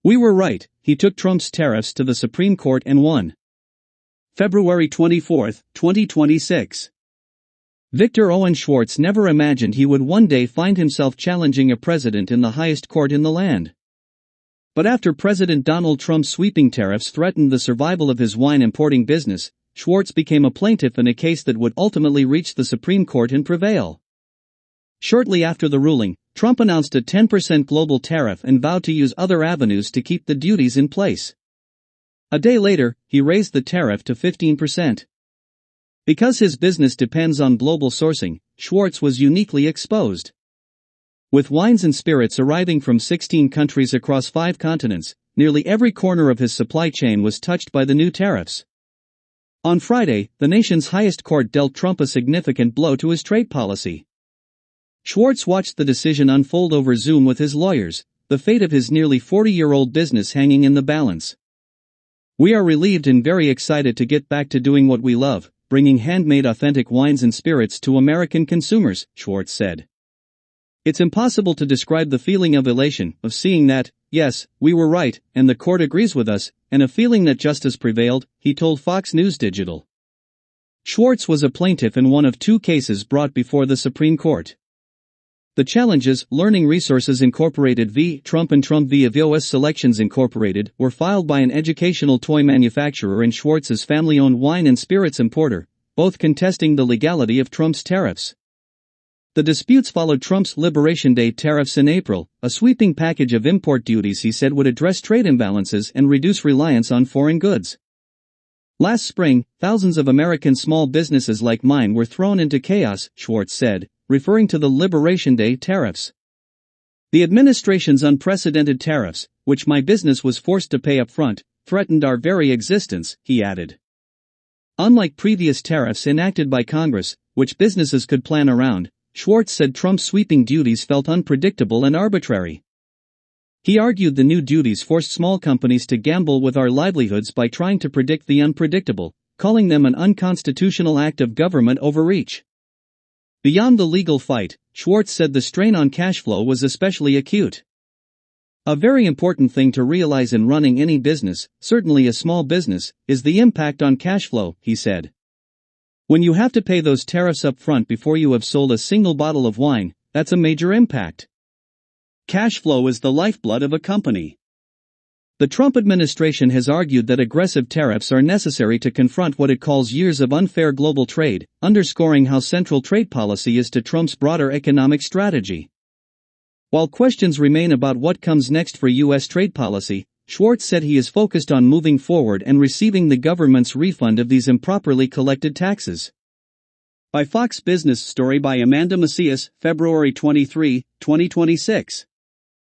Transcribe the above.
We were right, he took Trump's tariffs to the Supreme Court and won. February 24, 2026. Victor Owen Schwartz never imagined he would one day find himself challenging a president in the highest court in the land. But after President Donald Trump's sweeping tariffs threatened the survival of his wine importing business, Schwartz became a plaintiff in a case that would ultimately reach the Supreme Court and prevail. Shortly after the ruling, Trump announced a 10% global tariff and vowed to use other avenues to keep the duties in place. A day later, he raised the tariff to 15%. Because his business depends on global sourcing, Schwartz was uniquely exposed. With wines and spirits arriving from 16 countries across 5 continents, nearly every corner of his supply chain was touched by the new tariffs. On Friday, the nation's highest court dealt Trump a significant blow to his trade policy. Schwartz watched the decision unfold over Zoom with his lawyers, the fate of his nearly 40-year-old business hanging in the balance. "We are relieved and very excited to get back to doing what we love, bringing handmade authentic wines and spirits to American consumers," Schwartz said. "It's impossible to describe the feeling of elation, of seeing that, yes, we were right, and the court agrees with us, and a feeling that justice prevailed," he told Fox News Digital. Schwartz was a plaintiff in one of 2 cases brought before the Supreme Court. The challenges, Learning Resources Incorporated v. Trump and Trump v. Avios Selections Incorporated, were filed by an educational toy manufacturer and Schwartz's family-owned wine and spirits importer, both contesting the legality of Trump's tariffs. The disputes followed Trump's Liberation Day tariffs in April, a sweeping package of import duties he said would address trade imbalances and reduce reliance on foreign goods. Last spring, thousands of American small businesses like mine were thrown into chaos, Schwartz said, referring to the Liberation Day tariffs. "The administration's unprecedented tariffs, which my business was forced to pay up front, threatened our very existence," he added. Unlike previous tariffs enacted by Congress, which businesses could plan around, Schwartz said Trump's sweeping duties felt unpredictable and arbitrary. He argued the new duties forced small companies to gamble with our livelihoods by trying to predict the unpredictable, calling them an unconstitutional act of government overreach. Beyond the legal fight, Schwartz said the strain on cash flow was especially acute. "A very important thing to realize in running any business, certainly a small business, is the impact on cash flow," he said. "When you have to pay those tariffs up front before you have sold a single bottle of wine, that's a major impact. Cash flow is the lifeblood of a company." The Trump administration has argued that aggressive tariffs are necessary to confront what it calls years of unfair global trade, underscoring how central trade policy is to Trump's broader economic strategy. While questions remain about what comes next for U.S. trade policy, Schwartz said he is focused on moving forward and receiving the government's refund of these improperly collected taxes. By Fox Business story by Amanda Macias, February 23, 2026.